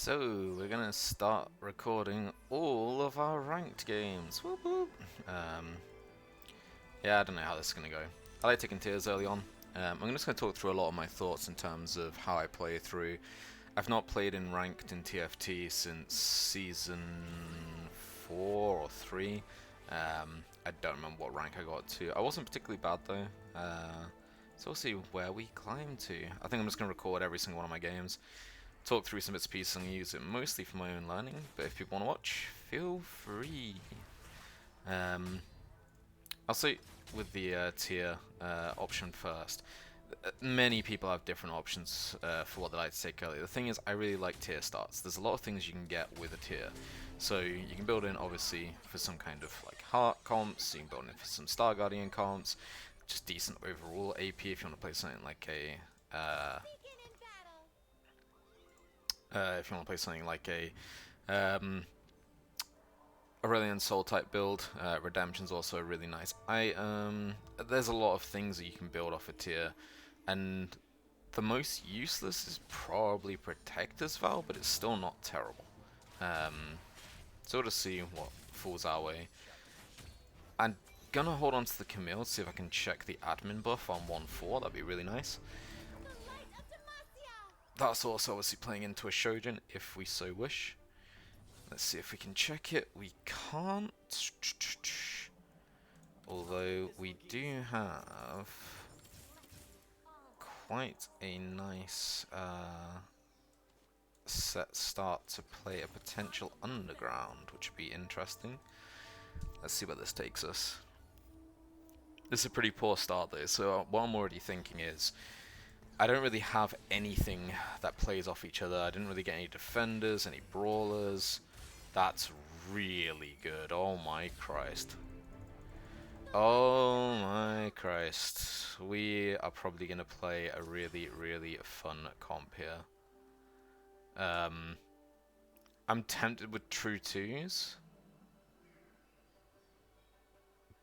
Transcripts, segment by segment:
So, we're gonna start recording all of our ranked games. Whoop whoop. Yeah, I don't know how this is gonna go. I like taking tiers early on. I'm just gonna talk through a lot of my thoughts in terms of how I play through. I've not played in ranked in TFT since season 4 or 3. I don't remember what rank I got to. I wasn't particularly bad though. So we'll see where we climb to. I think I'm just gonna record every single one of my games, talk through some bits and pieces, and use it mostly for my own learning, but if people want to watch, feel free. I'll say with the tier option first. Many people have different options for what they like to take early. The thing is, I really like tier starts. There's a lot of things you can get with a tier. So you can build in, obviously, for some kind of like heart comps, you can build in for some Star Guardian comps, just decent overall AP if you want to play something like a Aurelion Soul type build. Redemption's also really nice. There's a lot of things that you can build off a tier, and the most useless is probably Protector's Vow, but it's still not terrible. So we'll just see what falls our way. I'm gonna hold on to the Camille to see if I can check the admin buff on 1-4, that'd be really nice. That's also obviously playing into a Shojin if we so wish. Let's see if we can check it. We can't. Although we do have quite a nice set start to play a potential underground, which would be interesting. Let's see where this takes us. This is a pretty poor start though, so what I'm already thinking is I don't really have anything that plays off each other. I didn't really get any defenders, any brawlers. That's really good. Oh my Christ. Oh my Christ. We are probably going to play a really, really fun comp here. I'm tempted with True 2s,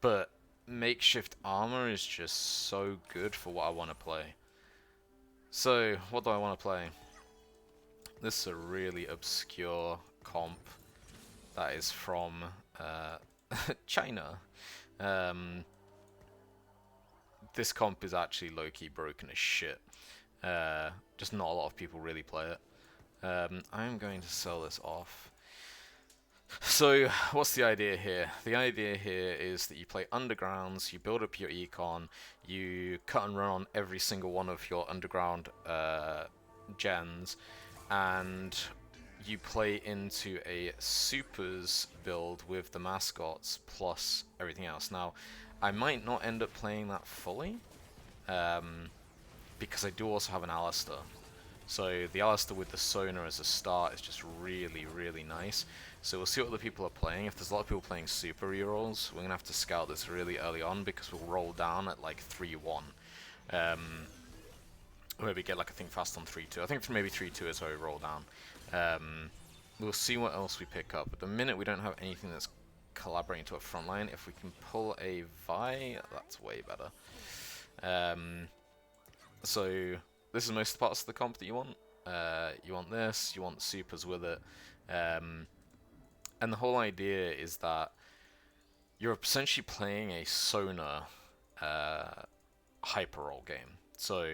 but Makeshift Armor is just so good for what I want to play. So, what do I want to play? This is a really obscure comp that is from China. This comp is actually low-key broken as shit. Just not a lot of people really play it. I'm going to sell this off. So, what's the idea here? The idea here is that you play undergrounds, you build up your econ, you cut and run on every single one of your underground gens, and you play into a supers build with the mascots plus everything else. Now, I might not end up playing that fully, because I do also have an Alistair. So the Alistair with the Sonar as a start is just really, really nice. So we'll see what other people are playing. If there's a lot of people playing super rerolls, we're going to have to scout this really early on because we'll roll down at like 3-1. Maybe get like, I think, fast on 3-2. I think maybe 3-2 is where we roll down. We'll see what else we pick up. At the minute, we don't have anything that's collaborating to a front line. If we can pull a Vi, that's way better. So this is most parts of the comp that you want. You want this, you want supers with it. And the whole idea is that you're essentially playing a Sonar hyper roll game. So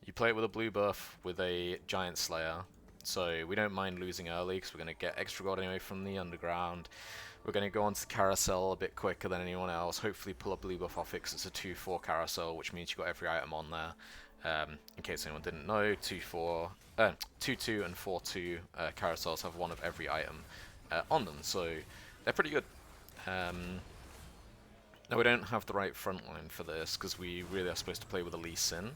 you play it with a blue buff with a Giant Slayer. So we don't mind losing early because we're going to get extra gold anyway from the underground. We're going to go onto the carousel a bit quicker than anyone else. Hopefully pull a blue buff off it because it's a 2-4 carousel, which means you've got every item on there. In case anyone didn't know, 2-2 and 4-2 carousels have one of every item on them, so they're pretty good. Now we don't have the right front line for this because we really are supposed to play with a Lee Sin.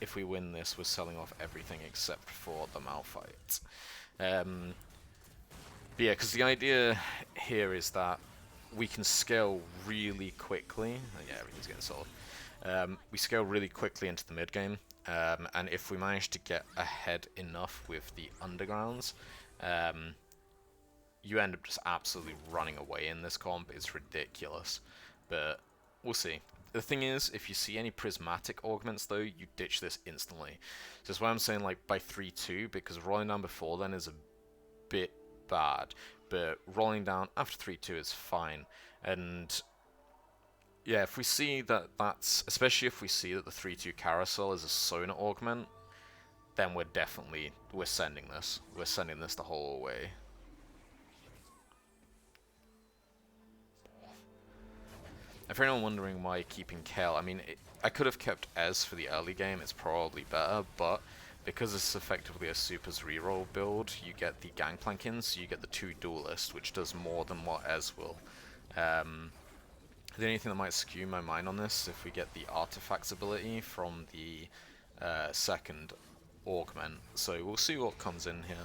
If we win this, we're selling off everything except for the Malphite. But yeah, because the idea here is that we can scale really quickly. Yeah, everything's getting sold. We scale really quickly into the mid game, and if we manage to get ahead enough with the undergrounds, you end up just absolutely running away in this comp. It's ridiculous, but we'll see. The thing is, if you see any prismatic augments though, you ditch this instantly. So that's why I'm saying like by 3-2, because rolling down before then is a bit bad, but rolling down after 3-2 is fine. And yeah, if we see that that's, especially if we see that the 3-2 carousel is a Sona augment, then we're sending this. We're sending this the whole way. And for anyone wondering why keeping Kale, I mean, I could have kept Ez for the early game, it's probably better, but because it's effectively a Super's reroll build, you get the Gangplank in, so you get the 2 duelist, which does more than what Ez will. The only thing that might skew my mind on this, if we get the Artifacts ability from the second augment, so we'll see what comes in here.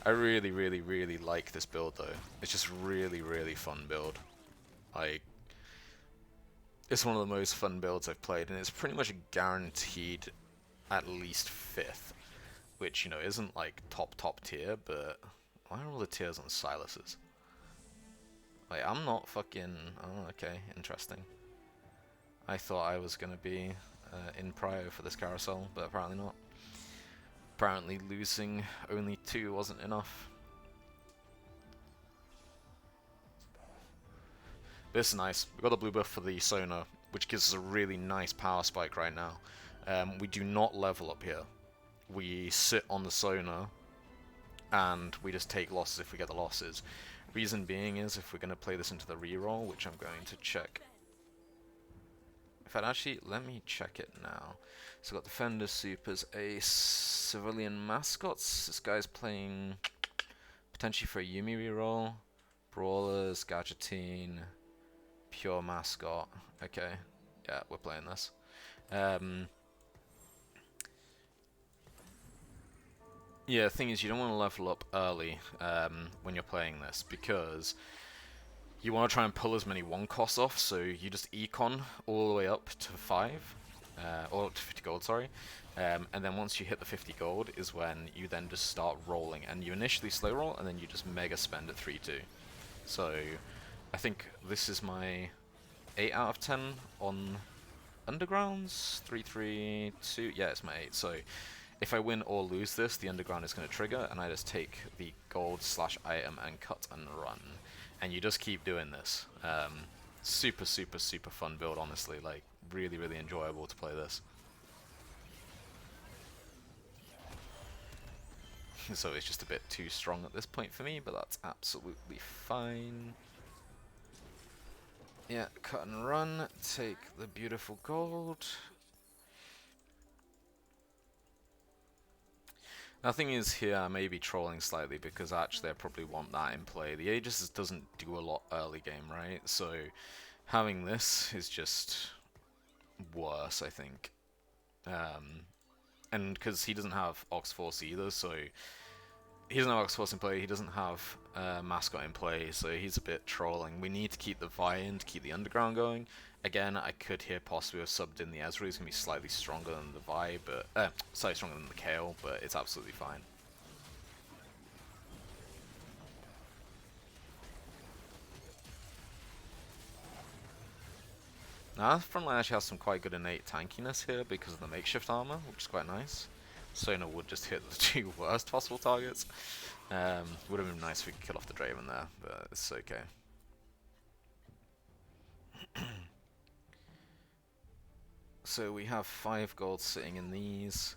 I really, really, really like this build though. It's just really, really fun build. Like, it's one of the most fun builds I've played, and it's pretty much a guaranteed at least 5th, which, you know, isn't like top tier, but why are all the tiers on Silas's? Like, I'm not fucking... Oh, okay, interesting. I thought I was gonna be in prio for this carousel, but apparently not. Apparently losing only 2 wasn't enough. But it's nice. We've got a blue buff for the Sona, which gives us a really nice power spike right now. We do not level up here. We sit on the Sona, and we just take losses if we get the losses. Reason being is, if we're going to play this into the reroll, which I'm going to check. In fact, actually, let me check it now. So we've got Defenders, Supers, Ace, Civilian Mascots. This guy's playing potentially for a Yumi reroll. Brawlers, Gadgetine, Pure Mascot. Okay, yeah, we're playing this. Yeah, the thing is, you don't want to level up early when you're playing this, because you want to try and pull as many 1 costs off, so you just econ all the way up to 5, or to 50 gold, sorry, and then once you hit the 50 gold is when you then just start rolling, and you initially slow roll, and then you just mega spend at 3-2. So, I think this is my 8 out of 10 on Undergrounds, 3-3-2, yeah, it's my 8, so if I win or lose this, the Underground is going to trigger, and I just take the gold / item and cut and run. And you just keep doing this. Super, super, super fun build, honestly. Like, really, really enjoyable to play this. So it's just a bit too strong at this point for me, but that's absolutely fine. Yeah, cut and run, take the beautiful gold. Now, the thing is here, I may be trolling slightly because actually I probably want that in play. The Aegis doesn't do a lot early game, right? So having this is just worse, I think. And because he doesn't have Ox Force either, so he doesn't have Ox Force in play, he doesn't have Mascot in play, so he's a bit trolling. We need to keep the Vi in to keep the Underground going. Again, I could here possibly have subbed in the Ezreal. He's going to be slightly stronger than the Vi, but slightly stronger than the Kale, but it's absolutely fine. Now, the front line actually has some quite good innate tankiness here because of the makeshift armor, which is quite nice. Sona would just hit the 2 worst possible targets. Would have been nice if we could kill off the Draven there, but it's okay. So we have 5 gold sitting in these.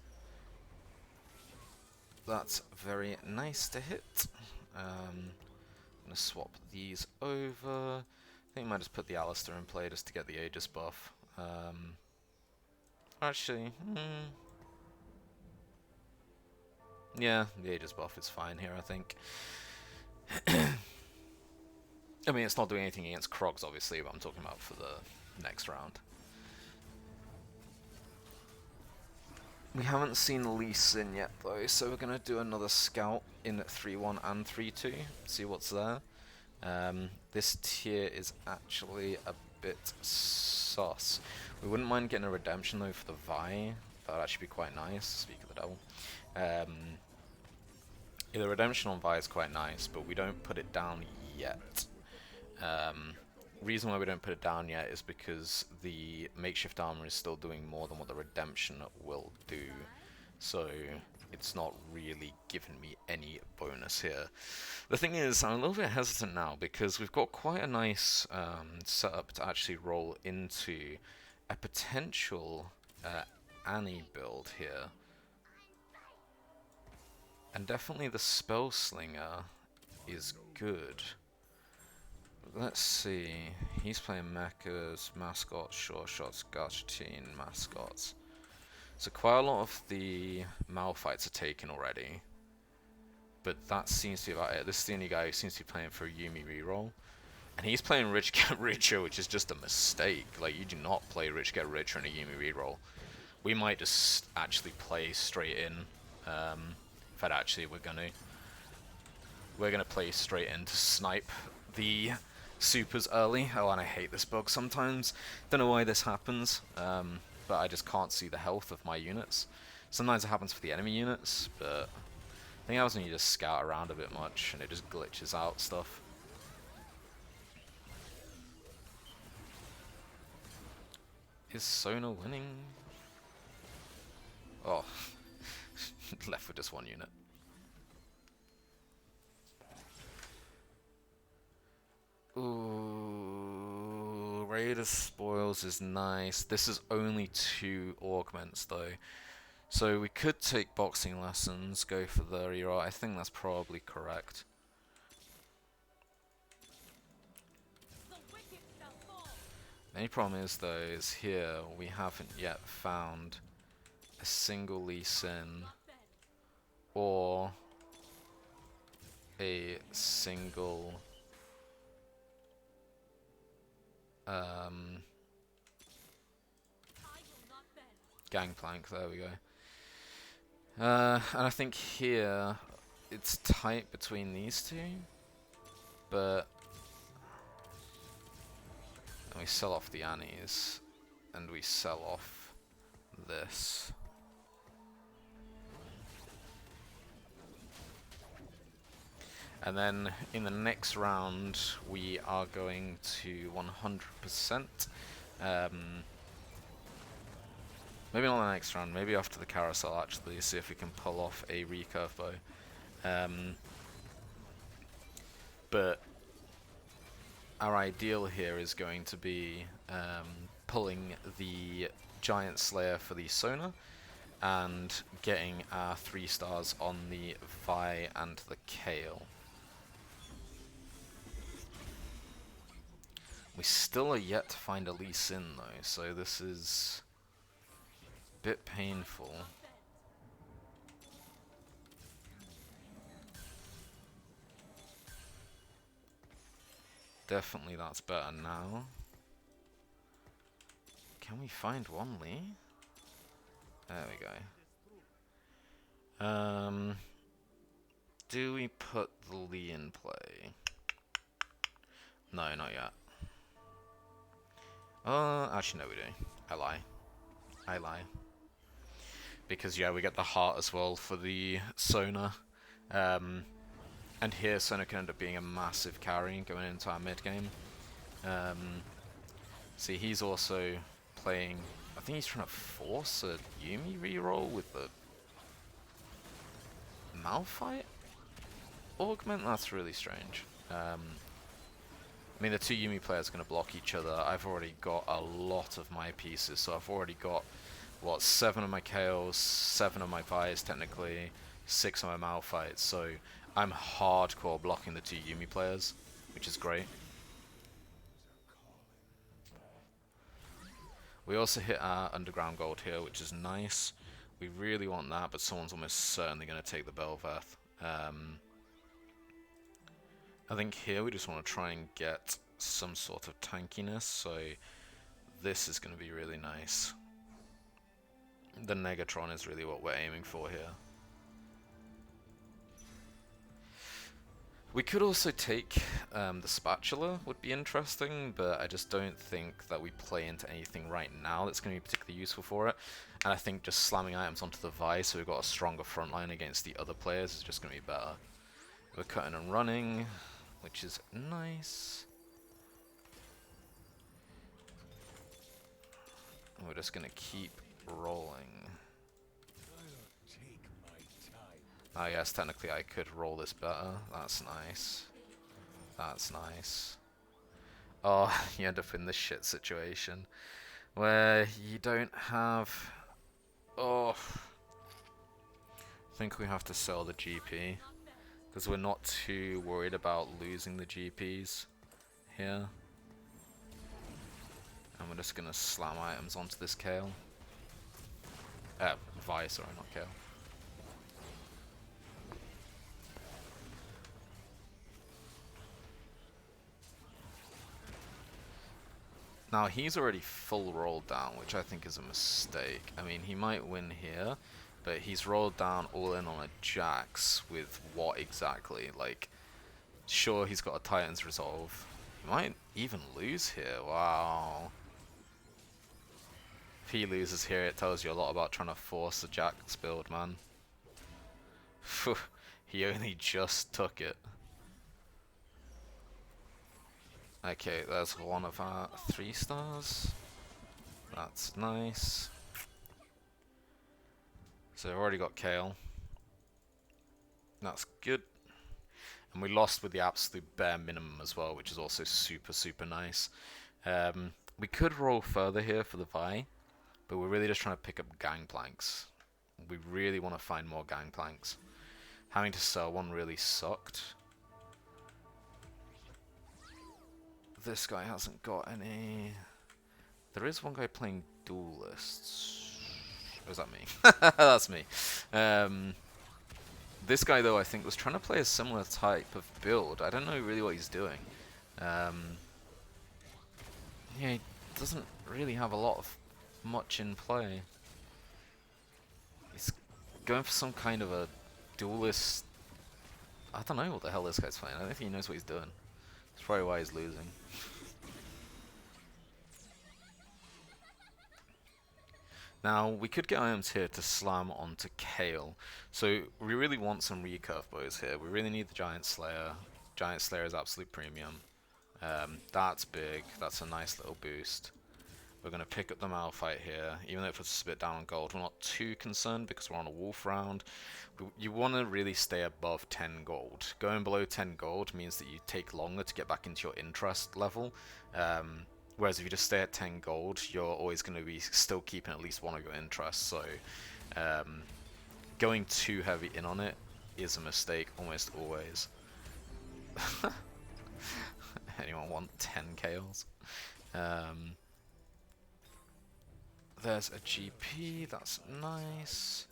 That's very nice to hit. I'm going to swap these over. I think I might just put the Alistair in play just to get the Aegis buff. Actually, yeah, the Aegis buff is fine here, I think. I mean, it's not doing anything against Krogs, obviously, but I'm talking about for the next round. We haven't seen Lee Sin yet, though, so we're going to do another scout in at 3-1 and 3-2, see what's there. This tier is actually a bit sus. We wouldn't mind getting a redemption, though, for the Vi. That would actually be quite nice, speak of the devil. Yeah, the redemption on Vi is quite nice, but we don't put it down yet. reason why we don't put it down yet is because the makeshift armor is still doing more than what the redemption will do. So it's not really giving me any bonus here. The thing is, I'm a little bit hesitant now because we've got quite a nice setup to actually roll into a potential Annie build here. And definitely the Spell Slinger is good. Let's see. He's playing mechas, mascots, short shots, gacha teen, mascots. So quite a lot of the Malphites are taken already. But that seems to be about it. This is the only guy who seems to be playing for a Yuumi reroll. And he's playing Rich Get Richer, which is just a mistake. Like, you do not play Rich Get Richer in a Yuumi reroll. We might just actually play straight in. In fact, actually, we're gonna play straight in to snipe the supers early. Oh, and I hate this bug sometimes. Don't know why this happens, but I just can't see the health of my units. Sometimes it happens for the enemy units, but I think that was when you just scout around a bit much and it just glitches out stuff. Is Sona winning? Oh, left with just one unit. Ooh, Raider Spoils is nice. This is only 2 augments though. So we could take boxing lessons, go for the reroll. I think that's probably correct. The only problem is though, is here we haven't yet found a single Lee Sin or a single Gangplank, there we go. And I think here it's tight between these two, but we sell off the Annies and we sell off this. And then in the next round we are going to 100%. Maybe not the next round, maybe after the carousel actually, see if we can pull off a recurve bow. But our ideal here is going to be pulling the Giant Slayer for the Sona and getting our 3 stars on the Vi and the Kale. We still are yet to find a Lee Sin though, so this is a bit painful. Definitely that's better now. Can we find one Lee? There we go. Do we put the Lee in play? No, not yet. Actually no we do. I lie. Because yeah, we get the heart as well for the Sona. And here Sona can end up being a massive carry going into our mid game. See, he's also playing, I think he's trying to force a Yuumi reroll with the Malphite augment? That's really strange. I mean, the 2 Yuumi players are going to block each other. I've already got a lot of my pieces, so I've already got, what, 7 of my Chaos, 7 of my Vi's technically, 6 of my Malphites, so I'm hardcore blocking the 2 Yuumi players, which is great. We also hit our underground gold here, which is nice. We really want that, but someone's almost certainly going to take the Bel'Veth. I think here we just want to try and get some sort of tankiness, so this is going to be really nice. The Negatron is really what we're aiming for here. We could also take the Spatula, would be interesting, but I just don't think that we play into anything right now that's going to be particularly useful for it. And I think just slamming items onto the Vi so we've got a stronger front line against the other players is just going to be better. We're cutting and running, which is nice. We're just gonna keep rolling. I guess technically I could roll this better. That's nice. That's nice. Oh, you end up in this shit situation where you don't have... Oh, I think we have to sell the GP because we're not too worried about losing the GPs here. And we're just gonna slam items onto this Kale. Vi, sorry, not Kale. Now he's already full rolled down, which I think is a mistake. I mean, he might win here, but he's rolled down all in on a Jax with what exactly? Like, sure, he's got a Titan's Resolve. He might even lose here. Wow. If he loses here, it tells you a lot about trying to force the Jax build, man. He only just took it. Okay, there's one of our 3 stars. That's nice. So we've already got Kale. That's good. And we lost with the absolute bare minimum as well, which is also super, super nice. We could roll further here for the Vi, but we're really just trying to pick up gangplanks. We really want to find more gangplanks. Having to sell one really sucked. This guy hasn't got any... There is one guy playing duelists. Or is that me? That's me. This guy, though, I think was trying to play a similar type of build. I don't know really what he's doing. Yeah, he doesn't really have a lot of much in play. He's going for some kind of a duelist... I don't know what the hell this guy's playing. I don't think he knows what he's doing. That's probably why he's losing. Now, we could get items here to slam onto Kale. So, we really want some recurve bows here. We really need the Giant Slayer. Giant Slayer is absolute premium. That's big. That's a nice little boost. We're going to pick up the Malphite here. Even though it puts us a bit down on gold, we're not too concerned because we're on a wolf round. You want to really stay above 10 gold. Going below 10 gold means that you take longer to get back into your interest level. Whereas if you just stay at 10 gold, you're always going to be still keeping at least one of your interests. So going too heavy in on it is a mistake almost always. Anyone want 10 Kales? There's a GP, that's nice.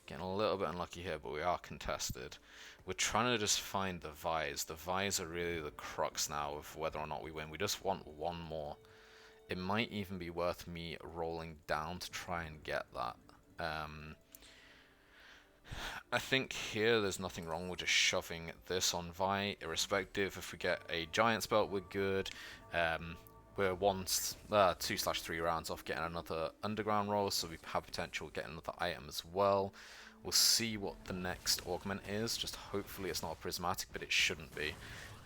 Getting a little bit unlucky here, but we are contested. We're trying to just find the Vi's. The Vi's are really the crux now of whether or not we win. We just want one more. It might even be worth me rolling down to try and get that. I think here there's nothing wrong with just shoving this on Vi, irrespective. If we get a Giant's Belt, we're good. We're 2/3 rounds off getting another underground roll, so we have potential getting another item as well. We'll see what the next augment is. Just hopefully it's not a prismatic, but it shouldn't be.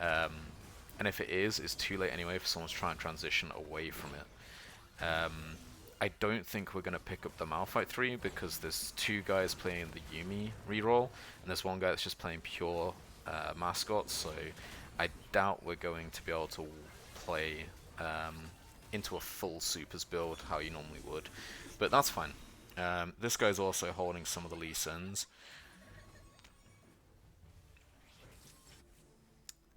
And if it is, it's too late anyway for someone to try and transition away from it. I don't think we're going to pick up the Malphite 3 because there's 2 guys playing the Yuumi reroll, and there's 1 guy that's just playing pure mascots, so I doubt we're going to be able to play into a full supers build how you normally would, but that's fine. This guy's also holding some of the Lee Sins.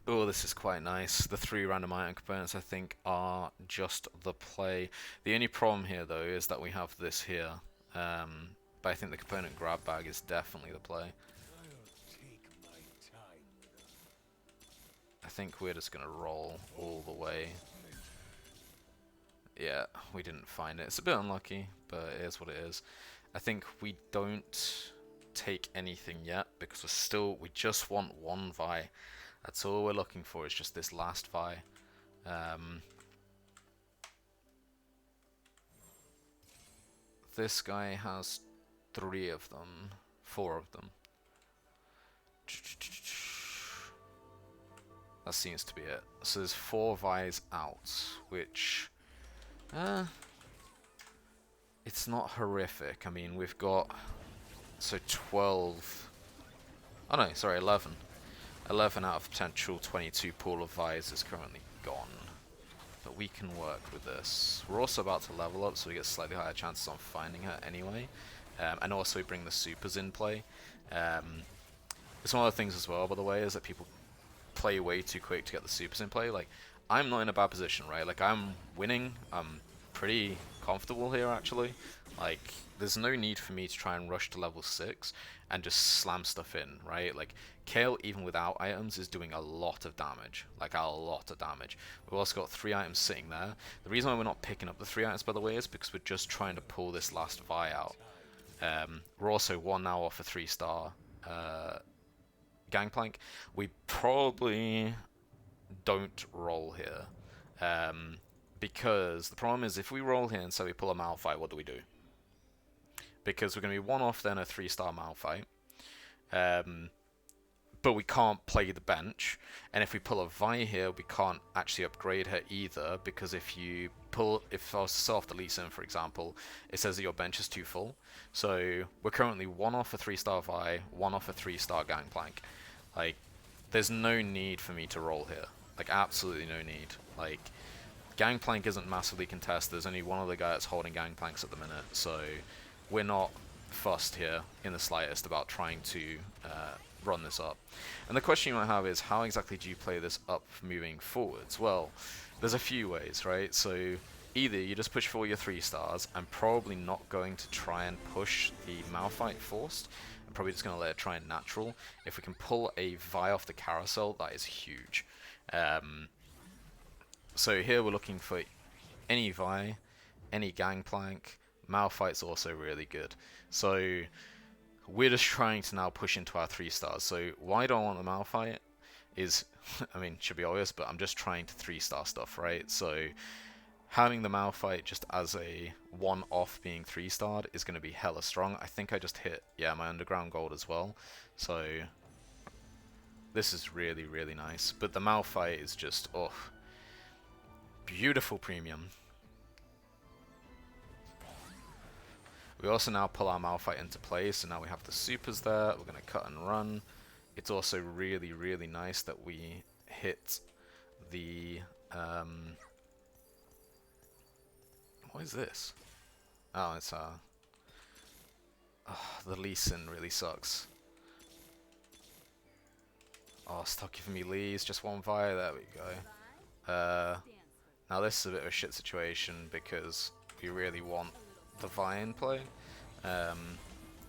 Oh, this is quite nice. The 3 random item components, I think, are just the play. The only problem here, though, is that we have this here. But I think the component grab bag is definitely the play. I think we're just going to roll all the way. Yeah, we didn't find it. It's a bit unlucky, but it is what it is. I think we don't take anything yet because we just want 1 Vi. That's all we're looking for, is just this last Vi. This guy has 3 of them, 4 of them. That seems to be it. So there's 4 Vi's out, which it's not horrific. I mean, we've got, so 12, oh no, sorry, 11. 11 out of potential 22 pool of Vi's is currently gone. But we can work with this. We're also about to level up, so we get slightly higher chances on finding her anyway. And also we bring the supers in play. It's one of the things as well, by the way, is that people play way too quick to get the supers in play. Like, I'm not in a bad position, right? Like, I'm winning. I'm pretty comfortable here, actually. Like, there's no need for me to try and rush to level 6 and just slam stuff in, right? Like, Kale, even without items, is doing a lot of damage. Like, a lot of damage. We've also got 3 items sitting there. The reason why we're not picking up the 3 items, by the way, is because we're just trying to pull this last Vi out. We're also 1 now off a 3-star Gangplank. We probably don't roll here. Because the problem is, if we roll here and say we pull a Malphite, what do? Because we're going to be 1 off then a 3-star Malphite. But we can't play the bench. And if we pull a Vi here, we can't actually upgrade her either. Because if I was to self delete him, for example, it says that your bench is too full. So we're currently 1 off a 3-star Vi, 1 off a 3-star Gangplank. Like, there's no need for me to roll here. Like, absolutely no need. Like, Gangplank isn't massively contested. There's only one other guy that's holding Gangplanks at the minute. So we're not fussed here in the slightest about trying to run this up. And the question you might have is, how exactly do you play this up moving forwards? Well, there's a few ways, right? So either you just push for your 3-stars. I'm probably not going to try and push the Malphite forced. I'm probably just going to let it try and natural. If we can pull a Vi off the carousel, that is huge. So here we're looking for any Vi, any Gangplank. Malphite's also really good. So we're just trying to now push into our 3-stars. So why do I want the Malphite is, I mean, should be obvious, but I'm just trying to 3-star stuff, right? So having the Malphite just as a 1-off being 3-starred is going to be hella strong. I think I just hit, yeah, my underground gold as well. So this is really, really nice. But the Malphite is just, oh, beautiful premium. We also now pull our Malphite into play, so now we have the supers there. We're going to cut and run. It's also really, really nice that we hit the... what is this? Oh, it's the Lee Sin really sucks. Oh, stop giving me Lees, just 1 Vi, there we go. Now this is a bit of a shit situation because we really want the Vi in play.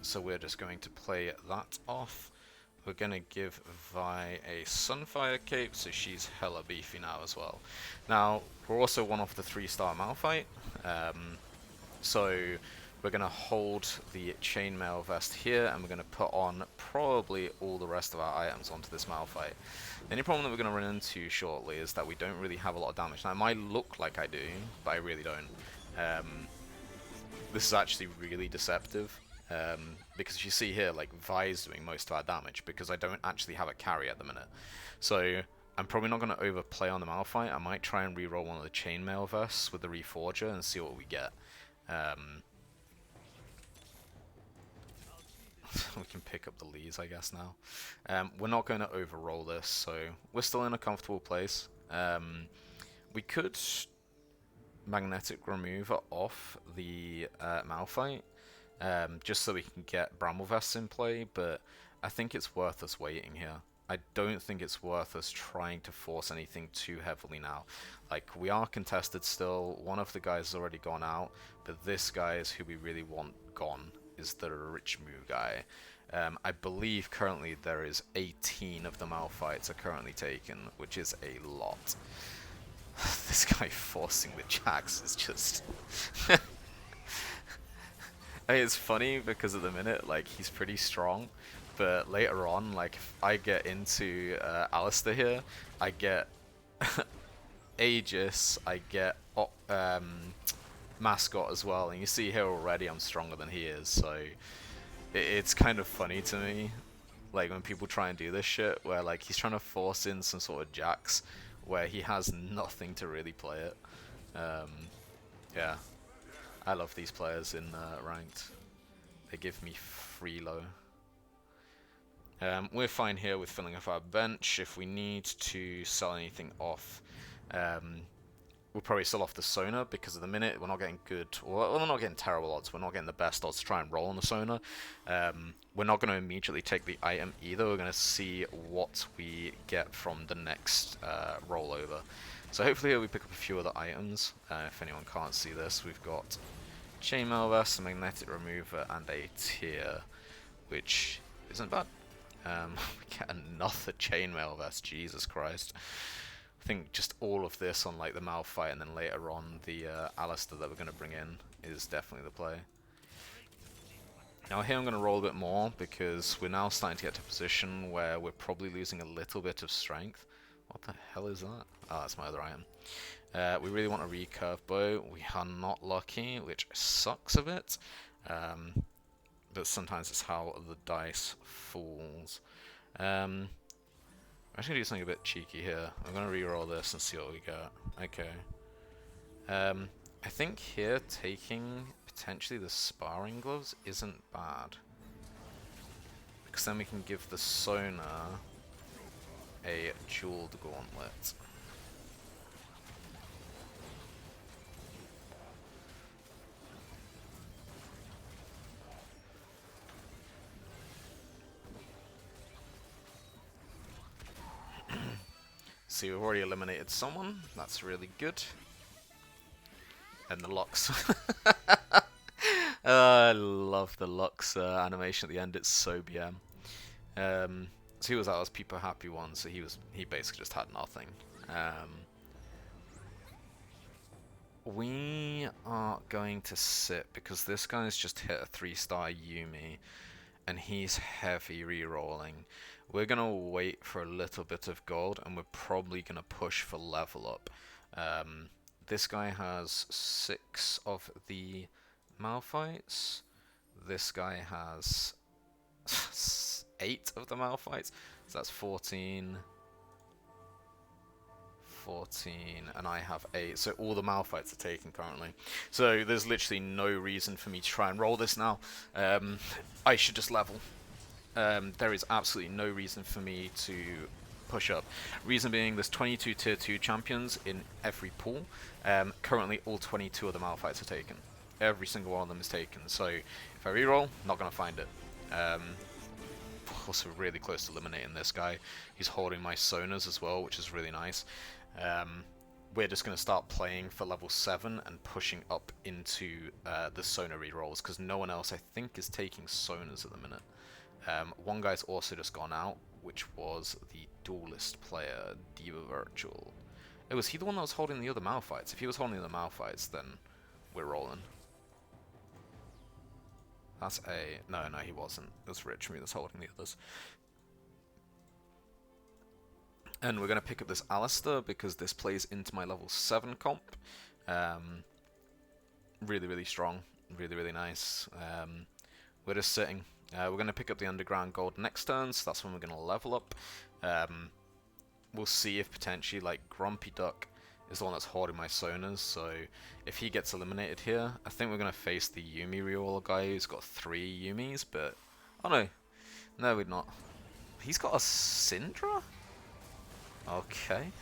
So we're just going to play that off. We're going to give Vi a Sunfire Cape, so she's hella beefy now as well. Now, we're also 1 off the 3-star Malphite. So we're going to hold the Chainmail Vest here, and we're going to put on probably all the rest of our items onto this Malphite. The only problem that we're going to run into shortly is that we don't really have a lot of damage. Now, it might look like I do, but I really don't. This is actually really deceptive, because if you see here, like, Vi's doing most of our damage, because I don't actually have a carry at the minute. So I'm probably not going to overplay on the Malphite. I might try and reroll one of the Chainmail Vests with the Reforger and see what we get. We can pick up the Lees, I guess, now. We're not going to overroll this, so we're still in a comfortable place. We could magnetic remover off the Malphite, just so we can get Bramble Vests in play, but I think it's worth us waiting here. I don't think it's worth us trying to force anything too heavily now. Like, we are contested still, one of the guys has already gone out, but this guy is who we really want gone, is the Rich Moo guy. I believe currently there is 18 of the Malphites are currently taken, which is a lot. This guy forcing the Jax is just... I mean, it's funny because at the minute, like, he's pretty strong, but later on, like, if I get into Alistair here, I get Aegis, I get Mascot as well, and you see here already I'm stronger than he is, so it's kind of funny to me, like, when people try and do this shit, where, like, he's trying to force in some sort of Jax, where he has nothing to really play it. Yeah. I love these players in ranked. They give me free low. We're fine here with filling up our bench. If we need to sell anything off, we'll probably sell off the Sona, because at the minute we're not getting good, well, we're not getting terrible odds, we're not getting the best odds to try and roll on the Sona. We're not going to immediately take the item either, we're going to see what we get from the next rollover. So hopefully here we pick up a few other items. If anyone can't see this, we've got Chainmail Vest, a Magnetic Remover, and a Tier, which isn't bad. We get another Chainmail Vest, Jesus Christ. I think just all of this on like the Malphite and then later on the Alistair that we're going to bring in is definitely the play. Now here I'm going to roll a bit more because we're now starting to get to a position where we're probably losing a little bit of strength. What the hell is that? Oh, that's my other item. We really want a recurve bow. We are not lucky, which sucks a bit. But sometimes it's how the dice falls. I'm just going to do something a bit cheeky here. I'm going to reroll this and see what we get. Okay. I think here taking potentially the sparring gloves isn't bad. Because then we can give the Sona a jeweled gauntlet. See, we've already eliminated someone. That's really good. And the Lux. I love the Lux animation at the end. It's so BM. So he was out as People Happy one, so he basically just had nothing. We are going to sit because this guy's just hit a 3-star Yumi, and he's heavy re-rolling. We're going to wait for a little bit of gold, and we're probably going to push for level up. This guy has 6 of the Malphites. This guy has 8 of the Malphites. So that's 14, and I have 8. So all the Malphites are taken currently. So there's literally no reason for me to try and roll this now. I should just level. There is absolutely no reason for me to push up. Reason being, there's 22 tier 2 champions in every pool. Currently all 22 of the Malphites are taken. Every single one of them is taken. So if I reroll, not going to find it. Also really close to eliminating this guy. He's holding my Sonas as well, which is really nice. We're just going to start playing for level 7 and pushing up into the Sona rerolls, because no one else I think is taking Sonas at the minute. One guy's also just gone out, which was the duelist player, Diva Virtual. Oh, was he the one that was holding the other Malphites? If he was holding the other Malphites, then we're rolling. That's a... No, he wasn't. It was Richmond that's holding the others. And we're going to pick up this Alistair because this plays into my level 7 comp. Really, really strong. Really, really nice. We're just sitting. We're going to pick up the Underground Gold next turn, so that's when we're going to level up. We'll see if potentially, like, Grumpy Duck is the one that's holding my Sonas, so if he gets eliminated here, I think we're going to face the Yumi reroll guy who's got 3 Yumis, but... Oh no. No, we're not. He's got a Syndra? Okay.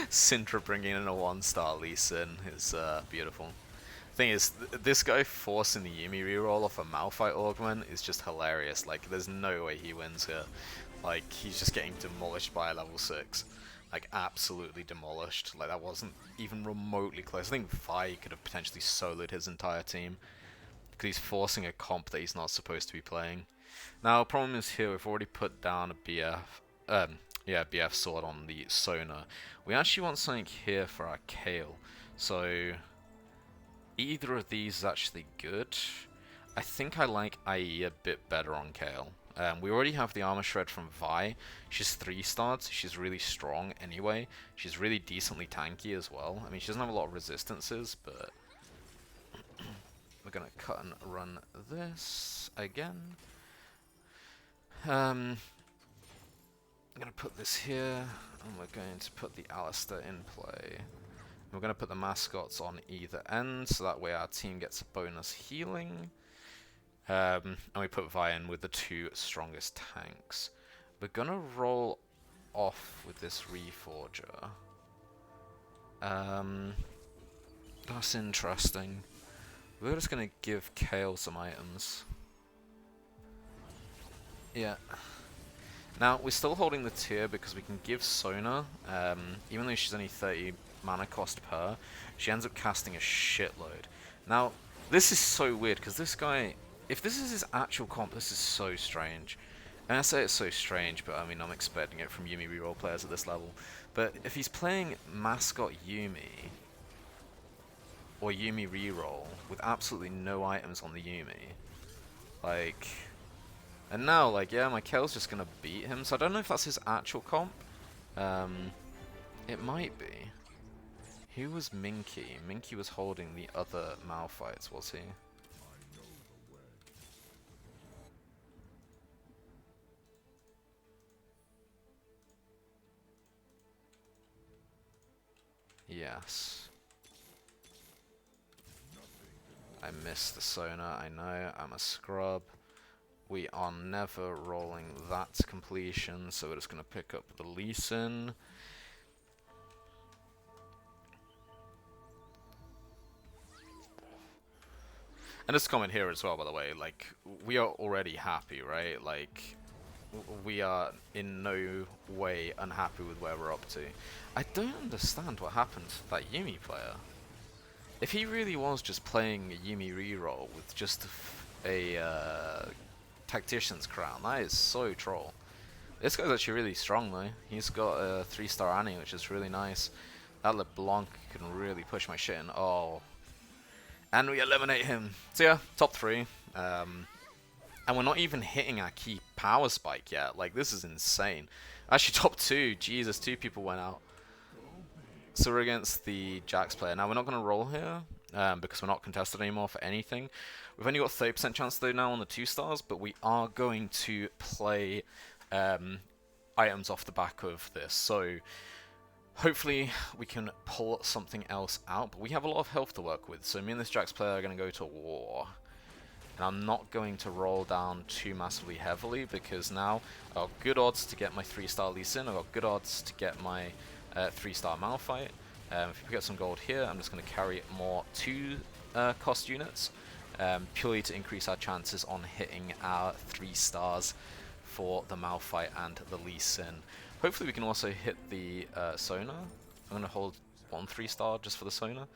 Syndra bringing in a 1-star Lee Sin is beautiful. Thing is, this guy forcing the Yumi reroll off a Malphite augment is just hilarious. Like, there's no way he wins here. Like, he's just getting demolished by a level 6. Like, absolutely demolished. Like, that wasn't even remotely close. I think Vi could have potentially soloed his entire team, because he's forcing a comp that he's not supposed to be playing. Now, the problem is here, we've already put down a BF sword on the Sona. We actually want something here for our Kale. So, either of these is actually good. I think I like IE a bit better on Kale. We already have the armor shred from Vi. She's 3-starred, so she's really strong anyway. She's really decently tanky as well. I mean, she doesn't have a lot of resistances, but... We're gonna cut and run this again. I'm going to put this here, and we're going to put the Alistair in play. We're going to put the mascots on either end, so that way our team gets a bonus healing. And we put Vi in with the 2 strongest tanks. We're going to roll off with this Reforger. That's interesting. We're just going to give Kale some items. Yeah. Now, we're still holding the tier because we can give Sona, even though she's only 30 mana cost per, she ends up casting a shitload. Now, this is so weird because this guy, if this is his actual comp, this is so strange. And I say it's so strange, but I mean, I'm expecting it from Yuumi reroll players at this level. But if he's playing Mascot Yuumi, or Yuumi reroll, with absolutely no items on the Yuumi, like... And now, like, yeah, my Kale's just gonna beat him, so I don't know if that's his actual comp. It might be. Who was Minky? Minky was holding the other Malphites, was he? Yes. I missed the Sona, I know, I'm a scrub. We are never rolling that to completion, so we're just going to pick up the Lee Sin. And this comment here as well, by the way, like, we are already happy, right? Like, we are in no way unhappy with where we're up to. I don't understand what happened to that Yuumi player. If he really was just playing a Yuumi reroll with just a Tactician's Crown, that is so troll. This guy's actually really strong though. He's got a 3-star Annie, which is really nice. That LeBlanc can really push my shit in. Oh. And we eliminate him. So yeah, top 3. And we're not even hitting our key power spike yet. Like, this is insane. Actually, top 2. Jesus, 2 people went out. So we're against the Jax player. Now, we're not going to roll here, because we're not contested anymore for anything. We've only got 30% chance though now on the 2 stars, but we are going to play items off the back of this. So hopefully we can pull something else out, but we have a lot of health to work with. So me and this Jax player are going to go to war. And I'm not going to roll down too massively heavily, because now I've got good odds to get my 3-star Lee Sin, I've got good odds to get my 3-star Malphite. If we get some gold here, I'm just going to carry more 2 cost units, purely to increase our chances on hitting our 3 stars for the Malphite and the Lee Sin. Hopefully we can also hit the Sona. I'm going to hold 1 3-star just for the Sona,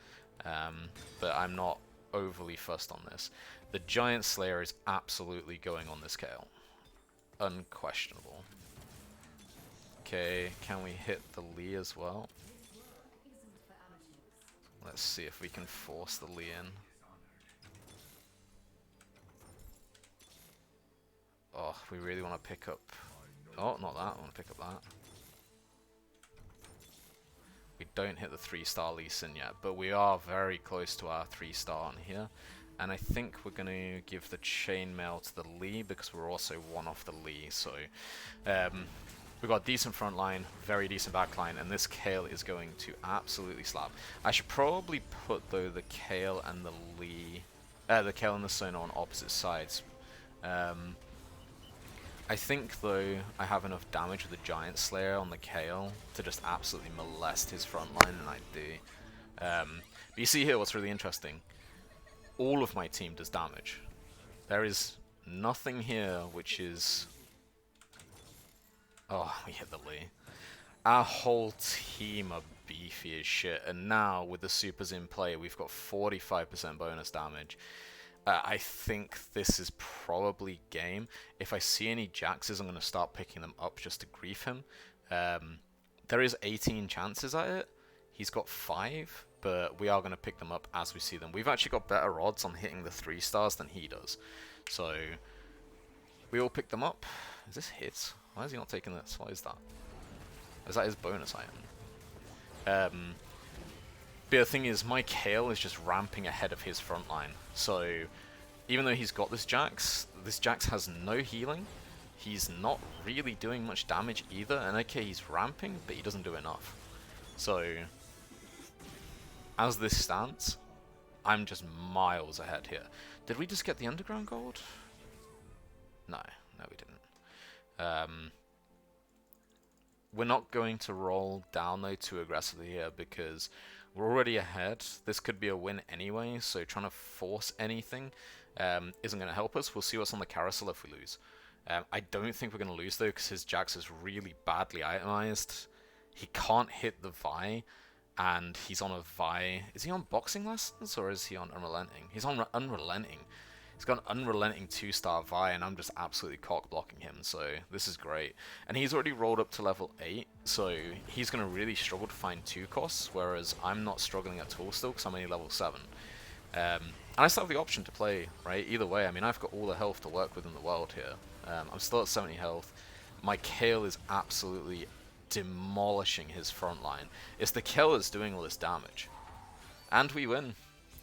but I'm not overly fussed on this. The Giant Slayer is absolutely going on this Kale. Unquestionable. Okay, can we hit the Lee as well? Let's see if we can force the Lee in. Oh, we really want to pick up... Oh, not that. I want to pick up that. We don't hit the 3-star Lee Sin yet, but we are very close to our 3-star on here. And I think we're going to give the chainmail to the Lee, because we're also 1 off the Lee. So we've got a decent front line, very decent back line, and this Kale is going to absolutely slap. I should probably put, though, the Kale and the Lee... the Kale and the Sona on opposite sides. I think, though, I have enough damage with the Giant Slayer on the Kale to just absolutely molest his front line, and I do. But you see here what's really interesting. All of my team does damage. There is nothing here which is... Oh, we hit the Lee. Our whole team are beefy as shit, and now with the supers in play, we've got 45% bonus damage. I think this is probably game. If I see any Jaxes, I'm going to start picking them up just to grief him. There is 18 chances at it. He's got 5, but we are going to pick them up as we see them. We've actually got better odds on hitting the 3 stars than he does. So, we all pick them up. Is this hits? Why is he not taking this? What is that? Is that his bonus item? But the thing is, my Kale is just ramping ahead of his front line. So, even though he's got this Jax has no healing. he's not really doing much damage either. And okay, he's ramping, but he doesn't do enough. So, as this stands, I'm just miles ahead here. Did we just get the underground gold? No, we didn't. We're not going to roll down though too aggressively here because we're already ahead. This could be a win anyway, so trying to force anything isn't going to help us. We'll see what's on the carousel if we lose. I don't think we're going to lose though because his Jax is really badly itemized. He can't hit the Vi, and he's on a Vi. Is he on boxing lessons or is he on unrelenting? He's on unrelenting. He's got an unrelenting 2-star Vi, and I'm just absolutely cock-blocking him, so this is great. And he's already rolled up to level 8, so he's going to really struggle to find 2 costs, whereas I'm not struggling at all still, because I'm only level 7. And I still have the option to play, right? Either way, I mean, I've got all the health to work with in the world here. I'm still at 70 health. My Kale is absolutely demolishing his front line. It's the Kale that's doing all this damage. And we win.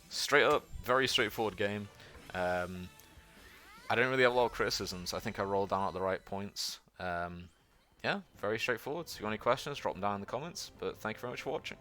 Straight up, very straightforward game. I don't really have a lot of criticisms. I think I rolled down at the right points. Yeah, very straightforward. So if you got any questions, drop them down in the comments. But thank you very much for watching.